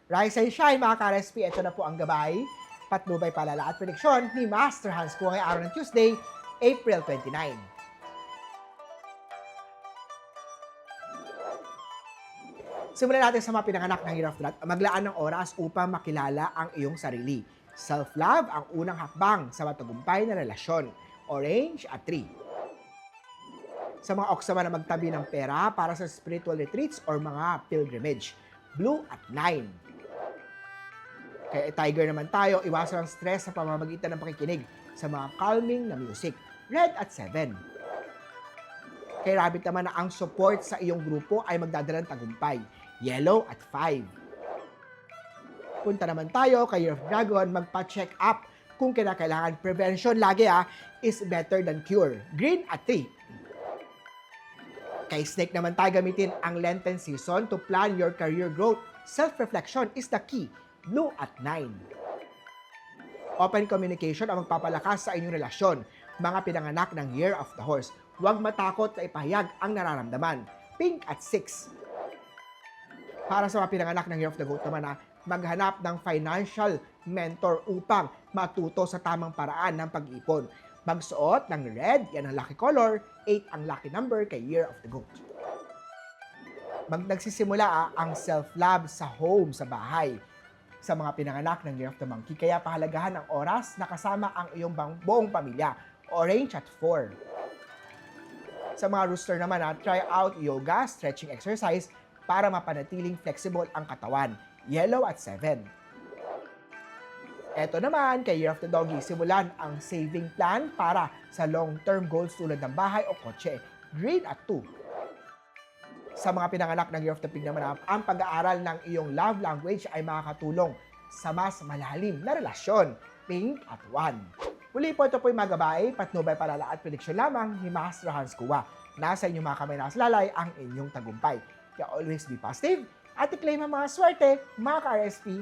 Rise and shine mga ka-RSP, ito na po ang gabay, patnubay palala at prediksyon ni Master Hans Kua ngayong araw ng Tuesday, April 29. Simulan natin sa mga pinanganak ng Year of the Rat, maglaan ng oras upang makilala ang iyong sarili. Self-love ang unang hakbang sa matagumpay na relasyon. Orange at 3. Sa mga oksama na magtabi ng pera para sa spiritual retreats or mga pilgrimage. Blue at 9. Kaya Tiger naman tayo, iwasan ang stress sa pamamagitan ng pakikinig sa mga calming na music. Red at 7. Kay Rabbit naman na ang support sa iyong grupo ay magdadala ng tagumpay. Yellow at 5. Punta naman tayo kay Year of Dragon, magpa-check up kung kinakailangan. Prevention lagi is better than cure. Green at 3. Kay Snake naman tayo, gamitin ang Lenten season to plan your career growth. Self-reflection is the key. Blue at 9. Open communication ang magpapalakas sa inyong relasyon. Mga pinanganak ng Year of the Horse, huwag matakot na ipahayag ang nararamdaman. Pink at 6. Para sa mga pinanganak ng Year of the Goat naman maghanap ng financial mentor upang matuto sa tamang paraan ng pag-ipon. Magsuot ng red, yan ang lucky color, 8 ang lucky number kay Year of the Goat. Nagsisimula ang self-love sa home, sa bahay. Sa mga pinanganak ng Year of the Monkey, kaya pahalagahan ang oras na kasama ang iyong buong pamilya. Orange at 4. Sa mga rooster naman, try out yoga, stretching exercise para mapanatiling flexible ang katawan. Yellow at 7. Eto naman, kay Year of the Doggy, simulan ang saving plan para sa long-term goals tulad ng bahay o kotse. Green at 2. Sa mga pinanganak ng Year of the Pig naman, ang pag-aaral ng iyong love language ay makakatulong sa mas malalim na relasyon. Pink at 1. Muli po, ito po yung magabay, patnubay, palala at prediksyon lamang ni Master Hans Kua. Nasa inyong mga kamay na lalay ang inyong tagumpay. Kaya always be positive at i-claim ang mga swerte, mga ka-RSP.